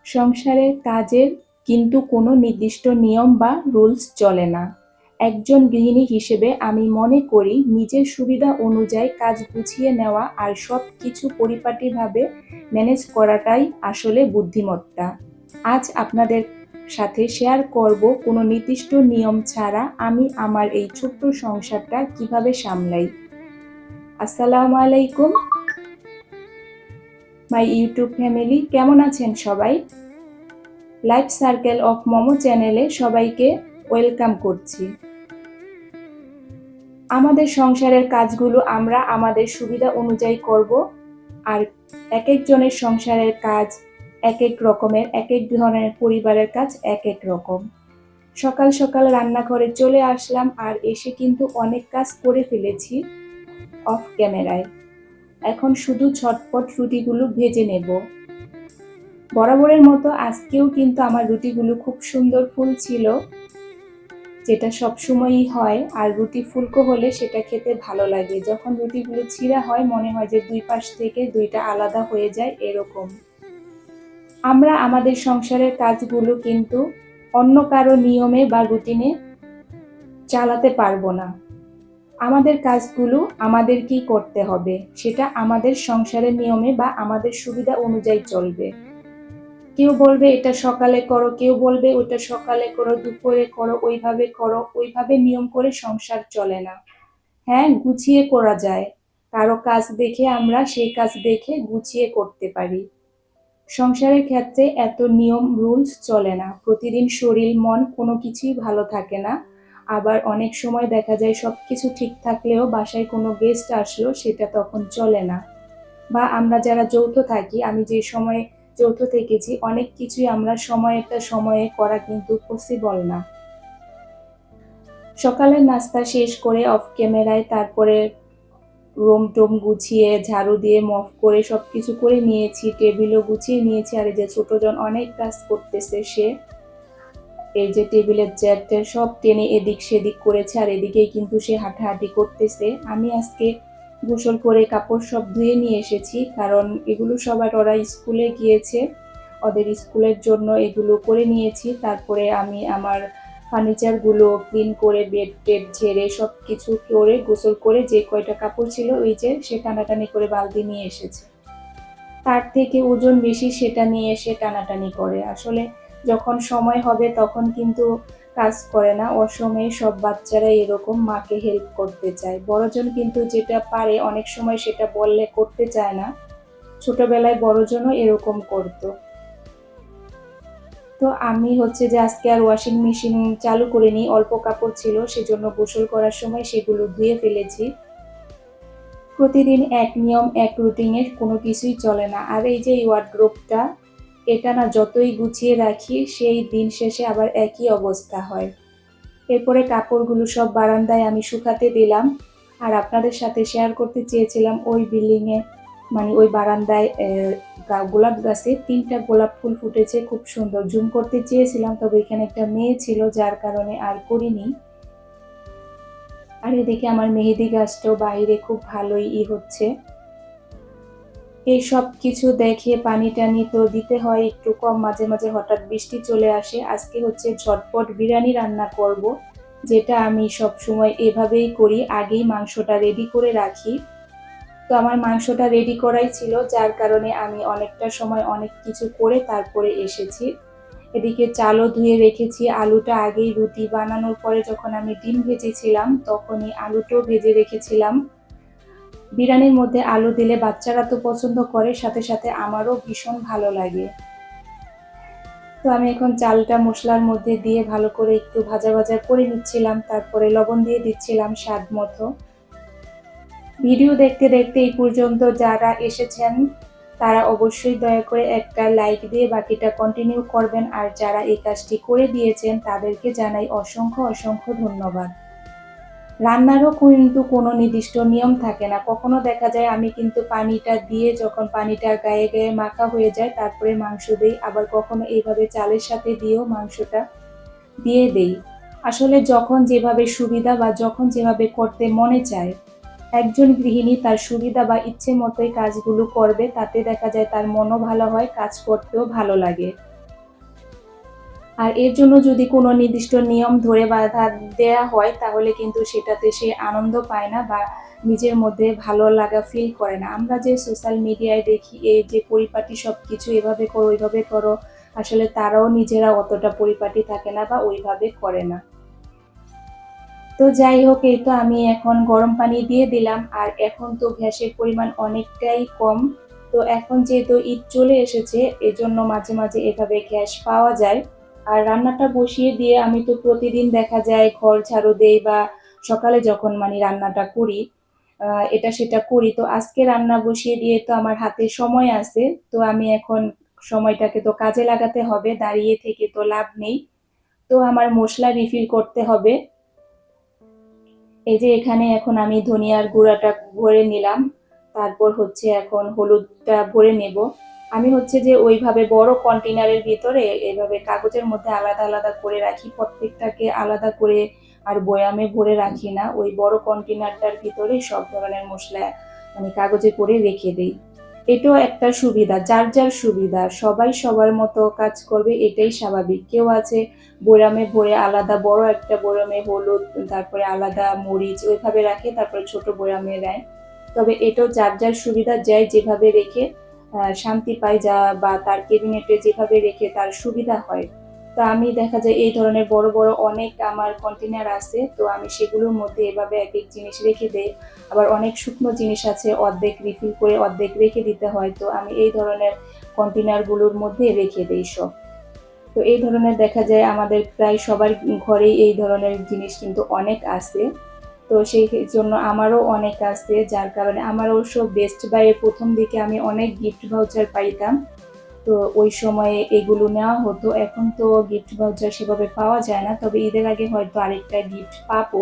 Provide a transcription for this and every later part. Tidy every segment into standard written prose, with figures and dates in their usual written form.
সংসারের কাজের কিন্তু কোনো নির্দিষ্ট নিয়ম বা রুলস চলে না। একজন গৃহিণী হিসেবে আমি মনে করি নিজের সুবিধা অনুযায়ী কাজ গুছিয়ে নেওয়া আর সবকিছু পরিপাটিভাবে ম্যানেজ করাটাই আসলে বুদ্ধিমত্তা। আজ আপনাদের সাথে শেয়ার করব কোনো নির্দিষ্ট নিয়ম ছাড়া আমি আমার এই ছোট্ট সংসারটা কিভাবে সামলাই। আসসালামু আলাইকুম মাই ইউটিউব ফ্যামিলি, কেমন আছেন সবাই? লাইফ সার্কেল অফ মোমো চ্যানেলে সবাইকে ওয়েলকাম করছি। আমাদের সংসারের কাজগুলো আমরা আমাদের সুবিধা অনুযায়ী করব, আর এক একজনের সংসারের কাজ এক এক রকমের, এক এক ধরনের পরিবারের কাজ এক এক রকম। সকাল সকাল রান্নাঘরে চলে আসলাম আর এসে কিন্তু অনেক কাজ করে ফেলেছি অফ ক্যামেরায়। এখন শুধু ঝটপট রুটিগুলো ভেজে নেব। বরাবরের মতো আজকেও কিন্তু আমার রুটিগুলো খুব সুন্দর ফুল ছিল, যেটা সবসময়ই হয়। আর রুটি ফুলকো হলে সেটা খেতে ভালো লাগে। যখন রুটিগুলো ছিঁড়া হয় মনে হয় যে দুই পাশ থেকে দুইটা আলাদা হয়ে যায়, এরকম। আমরা আমাদের সংসারের কাজগুলো কিন্তু অন্য কারো নিয়মে বা রুটিনে চালাতে পারবো না। আমাদের কাজগুলো আমাদেরকেই করতে হবে, সেটা আমাদের সংসারের নিয়মে বা আমাদের সুবিধা অনুযায়ী চলবে। কেউ বলবে এটা সকালে করো, কেউ বলবে ওটা সকালে করো, দুপুরে করো, ওইভাবে নিয়ম করে সংসার চলে না। হ্যাঁ, গুছিয়ে করা যায়। কারো কাজ দেখে আমরা সেই কাজ দেখে গুছিয়ে করতে পারি। সংসারের ক্ষেত্রে এত নিয়ম রুলস চলে না। প্রতিদিন শরীর মন কোনো কিছুই ভালো থাকে না। আবার অনেক সময় দেখা যায় সবকিছু ঠিক থাকলেও বাসায় কোনো গেস্ট আসলো, সেটা তখন চলে না। বা আমরা যারা যৌথ থাকি, আমি যে সময় যৌথ থেকেছি, অনেক কিছুই আমরা সময়ে করা কিন্তু পসিবল না। সকালের নাস্তা শেষ করে অফ ক্যামেরায় তারপরে রুম টুম গুছিয়ে ঝাড়ু দিয়ে মফ করে সবকিছু করে নিয়েছি, টেবিলও গুছিয়ে নিয়েছি। আর এই যে ছোটজন অনেক কাজ করতেছে, সে এই যে টেবিলের চেয়ারটা সব টেনে এদিক সেদিক করেছে, আর এদিকেই কিন্তু সে হাঁটাহাঁটি করতেছে। আমি আজকে গোসল করে কাপড় সব ধুয়ে নিয়ে এসেছি, কারণ এগুলো সবার ওরা স্কুলে গিয়েছে, ওদের স্কুলের জন্য এগুলো করে নিয়েছি। তারপরে আমি আমার ফার্নিচারগুলো ক্লিন করে বেড টেড ঝেড়ে সব কিছু করে গোসল করে যে কয়টা কাপড় ছিল ওই যে সে টানাটানি করে বালতি নিয়ে এসেছে। তার থেকে ওজন বেশি সেটা নিয়ে এসে টানাটানি করে। আসলে যখন সময় হবে তখন কিন্তু কাজ করে না। অসময়ে সব বাচ্চারা এরকম মাকে হেল্প করতে চায়। বড়জন কিন্তু যেটা পারে অনেক সময় সেটা বললে করতে চায় না। ছোটবেলায় বড়জনও এরকম করতো। তো আমি হচ্ছে যে আজকে আর ওয়াশিং মেশিন চালু করিনি, অল্প কাপড় ছিল, সেজন্য গোসল করার সময় সেগুলো ধুয়ে ফেলেছি। প্রতিদিন এক নিয়ম এক রুটিনের কোনো কিছুই চলে না। আর এই যে ওয়ার্ডরোবটা, এটা না যতই গুছিয়ে রাখি সেই দিন শেষে আবার একই অবস্থা হয়। এরপরে কাপড়গুলো সব বারান্দায় আমি শুকাতে দিলাম। আর আপনাদের সাথে শেয়ার করতে চেয়েছিলাম ওই বিল্ডিংয়ে, মানে ওই বারান্দায় গোলাপ গাছে 3টা গোলাপ ফুল ফুটেছে, খুব সুন্দর। জুম করতে চেয়েছিলাম, তবে এখানে একটা মেয়ে ছিল যার কারণে আর করিনি। আর এদিকে আমার মেহেদি গাছটাও বাইরে খুব ভালোই হচ্ছে। এই সব কিছু দেখে পানি টানি তো দিতে হয় একটু কম, মাঝে মাঝে হঠাৎ বৃষ্টি চলে আসে। আজকে হচ্ছে ঝটপট বিরিয়ানি রান্না করব, যেটা আমি সব সময় এভাবেই করি, আগেই মাংসটা রেডি করে রাখি। তো আমার মাংসটা রেডি করাই ছিল, যার কারণে আমি অনেকটা সময় অনেক কিছু করে তারপরে এসেছি। এদিকে চালও ধুয়ে রেখেছি, আলুটা আগেই রুটি বানানোর পরে যখন আমি ডিম ভেজেছিলাম তখনই আলুটাও ভেজে রেখেছিলাম। বিরিয়ানির মধ্যে আলু দিলে বাচ্চারা তো পছন্দ করে, সাথে সাথে আমারও ভীষণ ভালো লাগে। তো আমি এখন চালটা মশলার মধ্যে দিয়ে ভালো করে একটু ভাজা ভাজা করে নিচ্ছিলাম, তারপরে লবণ দিয়ে দিচ্ছিলাম স্বাদ মতো। ভিডিও দেখতে দেখতে এই পর্যন্ত যারা এসেছেন তারা অবশ্যই দয়া করে একটা লাইক দিয়ে বাকিটা কন্টিনিউ করবেন। আর যারা এই কাজটি করে দিয়েছেন তাদেরকে জানাই অসংখ্য অসংখ্য ধন্যবাদ। রান্নারও কিন্তু কোনো নির্দিষ্ট নিয়ম থাকে না। কখনো দেখা যায় আমি কিন্তু পানিটা দিয়ে, যখন পানিটা গায়ে গায়ে মাখা হয়ে যায় তারপরে মাংস দিই, আবার কখনো এইভাবে চালের সাথে দিয়েও মাংসটা দিয়ে দেই। আসলে যখন যেভাবে সুবিধা বা যখন যেভাবে করতে মনে চায়, একজন গৃহিণী তার সুবিধা বা ইচ্ছে মতোই কাজগুলো করবে, তাতে দেখা যায় তার মনও ভালো হয়, কাজ করতেও ভালো লাগে। আর এর জন্য যদি কোনো নির্দিষ্ট নিয়ম ধরে বাধা দেয়া হয় তাহলে কিন্তু সেটাতে সে আনন্দ পায় না বা নিজের মধ্যে ভালো লাগা ফিল করে না। আমরা যে সোশ্যাল মিডিয়ায় দেখি এই যে পরিপাটি সবকিছু এভাবে করো ওইভাবে করো, আসলে তারাও নিজেরা অতটা পরিপাটি থাকে না বা ওইভাবে করে না। তো যাই হোক, এই তো আমি এখন গরম পানি দিয়ে দিলাম আর এখন তো গ্যাসের পরিমাণ অনেকটাই কম। তো এখন যেহেতু ঈদ চলে এসেছে এজন্য মাঝে মাঝে এভাবে গ্যাস পাওয়া যায়। আর রান্নাটা বসিয়ে দিয়ে আমি তো প্রতিদিন দেখা যায় ঘর ঝাড়ু দেই বা সকালে যখন মানে রান্নাটা করি এটা সেটা করি। তো আজকে রান্না বসিয়ে দিয়ে তো আমার হাতে সময় আছে। তো আমি এখন সময়টাকে তো কাজে লাগাতে হবে, দাঁড়িয়ে থেকে তো লাভ নেই। তো আমার মসলা রিফিল করতে হবে। এই যে এখানে এখন আমি ধনিয়ার গুঁড়াটা ভরে নিলাম, তারপর হচ্ছে এখন হলুদটা ভরে নেব। আমি হচ্ছে যে ওইভাবে বড় কন্টেনারের ভিতরে এইভাবে কাগজের মধ্যে আলাদা আলাদা করে রাখি, প্রত্যেকটাকে আলাদা করে আর বয়ামে ভরে রাখি না, ওই বড় কন্টেনারটার ভিতরে সব ধরনের মশলা মানে কাগজে করে রেখে দিই। এটাও একটা সুবিধা, যার যার সুবিধা, সবাই সবার মতো কাজ করবে এটাই স্বাভাবিক। কেউ আছে বয়ামে ভরে আলাদা বড় একটা বয়ামে হলুদ, তারপরে আলাদা মরিচ ওইভাবে রাখে, তারপরে ছোট বয়ামে নেয়। তবে এটাও যার যার সুবিধা, যায় যেভাবে রেখে শান্তি পায় যা বা তার ক্যাবিনেটে যেভাবে রেখে তার সুবিধা হয়। তো আমি দেখা যায় এই ধরনের বড় বড় অনেক আমার কন্টেনার আছে, তো আমি সেগুলোর মধ্যে এভাবে এক এক জিনিস রেখে দেই। আবার অনেক শুকনো জিনিস আছে অর্ধেক রিফিল করে অর্ধেক রেখে দিতে হয়, তো আমি এই ধরনের কন্টেনারগুলোর মধ্যে রেখে দেই সব। তো এই ধরনের দেখা যায় আমাদের প্রায় সবার ঘরেই এই ধরনের জিনিস কিন্তু অনেক আছে। তো সেই জন্য আমারও অনেক আছে, যার কারণে আমার অবশ্য বেস্ট বাইয়ে প্রথম দিকে আমি অনেক গিফট ভাউচার পাইতাম। তো ওই সময়ে এগুলো নেওয়া হতো, এখন তো গিফট ভাউচার সেভাবে পাওয়া যায় না, তবে ঈদের আগে হয়তো আরেকটা গিফট পাবো।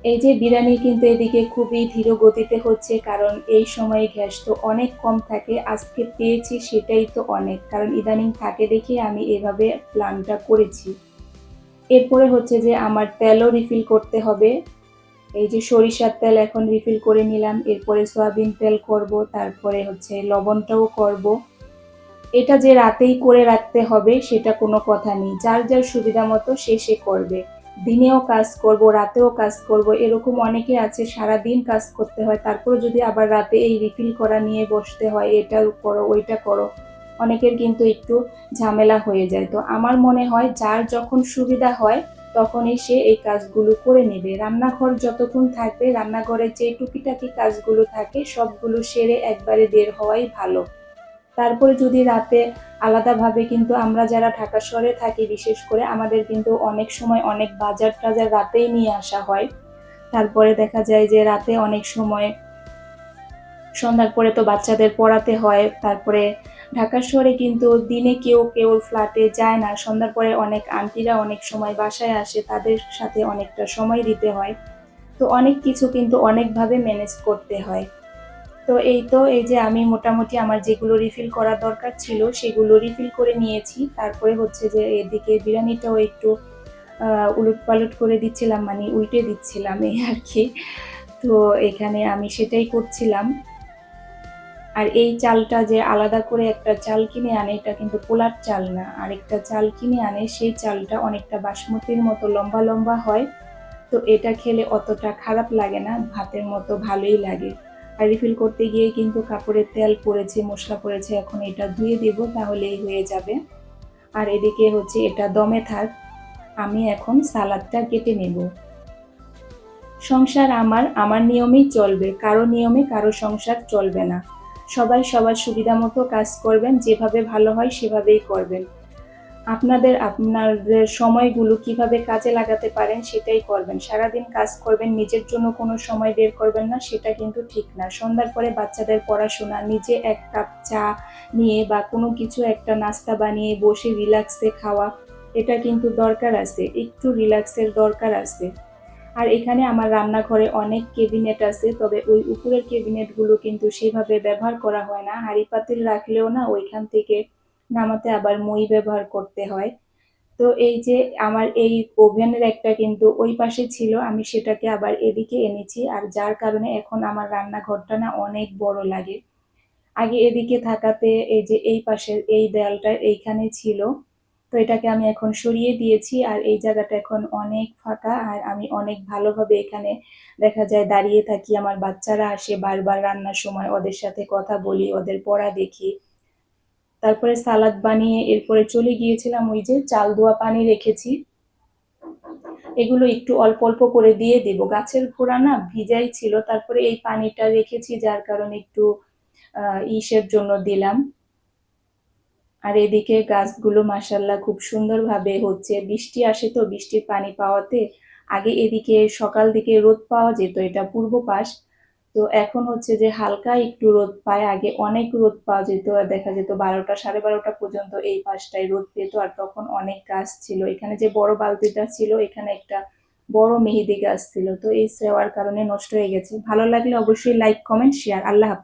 এই যে বিরিয়ানি কিন্তু এদিকে খুবই ধীর গতিতে হচ্ছে, কারণ এই সময়ে গ্যাস তো অনেক কম থাকে, আজকে পেয়েছি সেটাই তো অনেক, কারণ ইদানিং থাকে দেখে আমি এভাবে প্ল্যানটা করেছি। এরপরে হচ্ছে যে আমার তেলও রিফিল করতে হবে। এই যে সরিষার তেল এখন রিফিল করে নিলাম, এরপরে সয়াবিন তেল করব, তারপরে হচ্ছে লবণটাও করব। এটা যে রাতেই করে রাখতে হবে সেটা কোনো কথা নেই, যার যার সুবিধা মতো সে সে করবে। দিনেও কাজ করব, রাতেও কাজ করব, এরকম অনেকে আছে সারাদিন কাজ করতে হয়, তারপরে যদি আবার রাতে এই রিফিল করা নিয়ে বসতে হয়, এটা করো ওইটা করো, অনেকের কিন্তু একটু ঝামেলা হয়ে যায়। তো আমার মনে হয় যার যখন সুবিধা হয় তখনই সে এই কাজগুলো করে নেবে। রান্নাঘর যতক্ষণ থাকবে রান্নাঘরের যে টুকিটাকি কাজগুলো থাকে সবগুলো সেরে একবারে বের হওয়াই ভালো। তারপরে যদি রাতে আলাদাভাবে, কিন্তু আমরা যারা ঢাকা শহরে থাকি বিশেষ করে আমাদের কিন্তু অনেক সময় অনেক বাজার টাজার রাতেই নিয়ে আসা হয়। তারপরে দেখা যায় যে রাতে অনেক সময় সন্ধ্যার পরে তো বাচ্চাদের পড়াতে হয়, তারপরে ঢাকা শহরে কিন্তু দিনে কেউ কেউ ফ্ল্যাটে যায় না, সন্ধ্যার পরে অনেক আন্টিরা অনেক সময় বাসায় আসে, তাদের সাথে অনেকটা সময় দিতে হয়। তো অনেক কিছু কিন্তু অনেকভাবে ম্যানেজ করতে হয়। তো এই তো এই যে আমি মোটামুটি আমার যেগুলো রিফিল করা দরকার ছিল সেগুলো রিফিল করে নিয়েছি। তারপরে হচ্ছে যে এদিকে বিরিয়ানিটাও একটু উলটপালট করে দিচ্ছিলাম, মানে উল্টে দিচ্ছিলাম এই আর কি। তো এখানে আমি সেটাই করছিলাম। আর এই চালটা যে আলাদা করে একটা চাল কিনে আনে, এটা কিন্তু পোলার চাল না, আরেকটা চাল কিনে আনে, সেই চালটা অনেকটা বাসমতির মতো লম্বা লম্বা হয়। তো এটা খেলে অতটা খারাপ লাগে না, ভাতের মতো ভালোই লাগে। আর রিফিল করতে গিয়ে কিন্তু কাপড়ে তেল পড়েছে, মশলা পড়েছে, এখন এটা ধুয়ে দেব তাহলেই হয়ে যাবে। আর এদিকে হচ্ছে এটা দমে থাক, আমি এখন সালাদটা কেটে নেব। সংসার আমার আমার নিয়মেই চলবে, কারো নিয়মে কারো সংসার চলবে না। সবাই সবার সুবিধা মতো কাজ করবেন, যেভাবে ভালো হয় সেভাবেই করবেন। আপনাদের সময়গুলো কিভাবে কাজে লাগাতে পারেন সেটাই করবেন। সারাদিন কাজ করবেন, নিজের জন্য কোনো সময় বের করবেন না, সেটা কিন্তু ঠিক না। সন্ধ্যার পরে বাচ্চাদের পড়াশোনা, নিজে এক কাপ চা নিয়ে বা কোনো কিছু একটা নাস্তা বানিয়ে বসে রিল্যাক্সে খাওয়া, এটা কিন্তু দরকার আছে, একটু রিল্যাক্সের দরকার আছে। আর এখানে আমার রান্নাঘরে অনেক কেবিনেট আছে, তবে ওই উপরের কেবিনেটগুলো কিন্তু সেভাবে ব্যবহার করা হয় না, হাঁড়ি পাতিল রাখলেও না ওইখান থেকে নামাতে আবার মই ব্যবহার করতে হয়। তো এই যে আমার এই ওভেনের একটা কিন্তু ওই পাশে ছিল, আমি সেটাকে আবার এদিকে এনেছি, আর যার কারণে এখন আমার রান্নাঘরটা না অনেক বড় লাগে। আগে এদিকে থাকাতে এই যে এই পাশের এই দেয়ালটা এইখানে ছিল, তো এটাকে আমি এখন সরিয়ে দিয়েছি আর এই জায়গাটা এখন অনেক ফাঁকা আর আমি অনেক ভালোভাবে এখানে দেখা যায় দাঁড়িয়ে থাকি। আমার বাচ্চারা আসে বারবার রান্নার সময়, ওদের সাথে কথা বলি, ওদের পড়া দেখি। তারপরে সালাদ বানিয়ে এরপরে চলে গিয়েছিলাম, ওই যে চাল ধোয়া পানি রেখেছি, এগুলো একটু অল্প অল্প করে দিয়ে দেব। গাছের গোড়া না ভিজাই ছিল, তারপরে এই পানিটা রেখেছি যার কারণে একটু ইসের জন্য দিলাম। আর এদিকে গাছগুলো মাশাআল্লাহ খুব সুন্দরভাবে হচ্ছে, বৃষ্টি আসে তো, বৃষ্টির পানি পাওয়াতে আগে এদিকে সকাল দিকে রোদ পাওয়া যেত, এটা পূর্ব পাশ, তো এখন হচ্ছে যে হালকা একটু রোদ পায়, আগে অনেক রোদ পাওয়া যেত, আর দেখা যেত 12টা 12:30 পর্যন্ত এই পাশটায় রোদ পেত, আর তখন অনেক গাছ ছিল। এখানে যে বড় বালতিটা ছিল এখানে একটা বড় মেহেদি গাছ ছিল, তো এই সেওয়ার কারণে নষ্ট হয়ে গেছে। ভালো লাগলে অবশ্যই লাইক কমেন্ট শেয়ার। আল্লাহ হাফেজ।